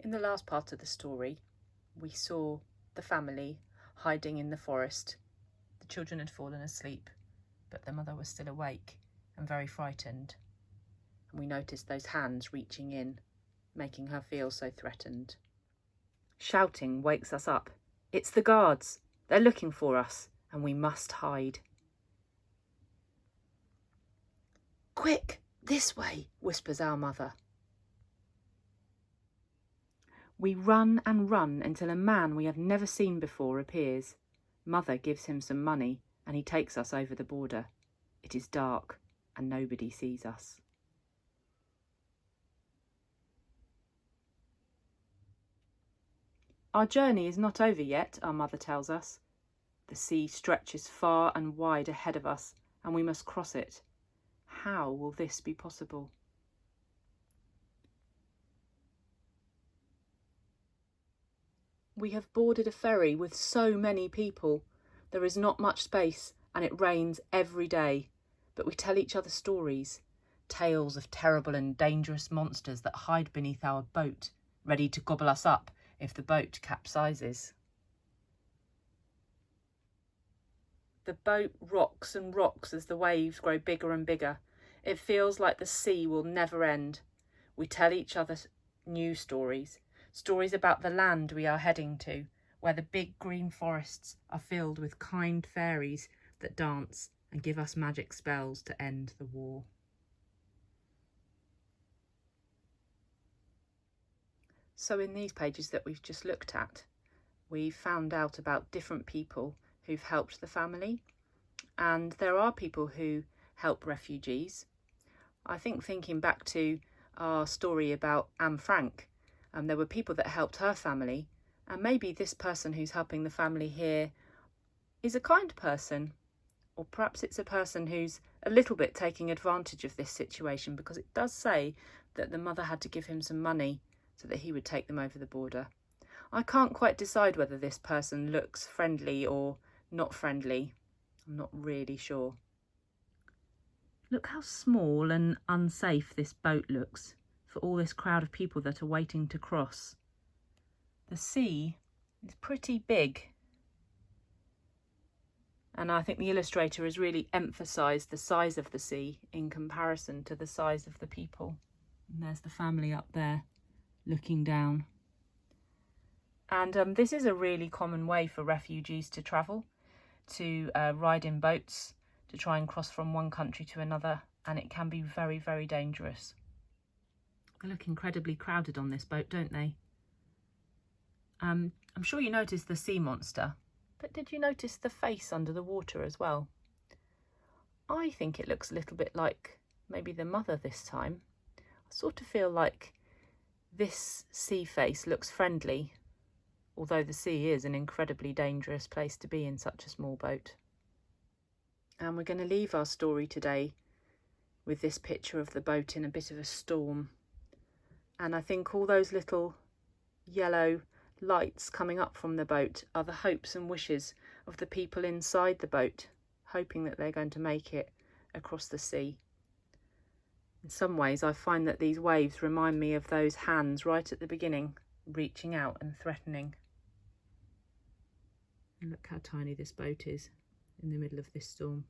In the last part of the story, we saw the family hiding in the forest. The children had fallen asleep, but their mother was still awake and very frightened. And we noticed those hands reaching in, making her feel so threatened. Shouting wakes us up. It's the guards. They're looking for us, and we must hide. Quick, this way, whispers our mother. We run and run until a man we have never seen before appears. Mother gives him some money and he takes us over the border. It is dark and nobody sees us. Our journey is not over yet, our mother tells us. The sea stretches far and wide ahead of us and we must cross it. How will this be possible? We have boarded a ferry with so many people. There is not much space and it rains every day. But we tell each other stories, tales of terrible and dangerous monsters that hide beneath our boat, ready to gobble us up if the boat capsizes. The boat rocks and rocks as the waves grow bigger and bigger. It feels like the sea will never end. We tell each other new stories. Stories about the land we are heading to, where the big green forests are filled with kind fairies that dance and give us magic spells to end the war. So in these pages that we've just looked at, we've found out about different people who've helped the family, and there are people who help refugees. I think thinking back to our story about Anne Frank, there were people that helped her family, and maybe this person who's helping the family here is a kind person, or perhaps it's a person who's a little bit taking advantage of this situation, because it does say that the mother had to give him some money so that he would take them over the border. I can't quite decide whether this person looks friendly or not friendly. I'm not really sure. Look how small and unsafe this boat looks for all this crowd of people that are waiting to cross. The sea is pretty big, and I think the illustrator has really emphasised the size of the sea in comparison to the size of the people. And there's the family up there looking down. And this is a really common way for refugees to travel, to ride in boats, to try and cross from one country to another, and it can be very, very dangerous. They look incredibly crowded on this boat, don't they? I'm sure you noticed the sea monster, but did you notice the face under the water as well? I think it looks a little bit like maybe the mother this time. I sort of feel like this sea face looks friendly, although the sea is an incredibly dangerous place to be in such a small boat. And we're going to leave our story today with this picture of the boat in a bit of a storm. And I think all those little yellow lights coming up from the boat are the hopes and wishes of the people inside the boat, hoping that they're going to make it across the sea. In some ways, I find that these waves remind me of those hands right at the beginning, reaching out and threatening. And look how tiny this boat is in the middle of this storm.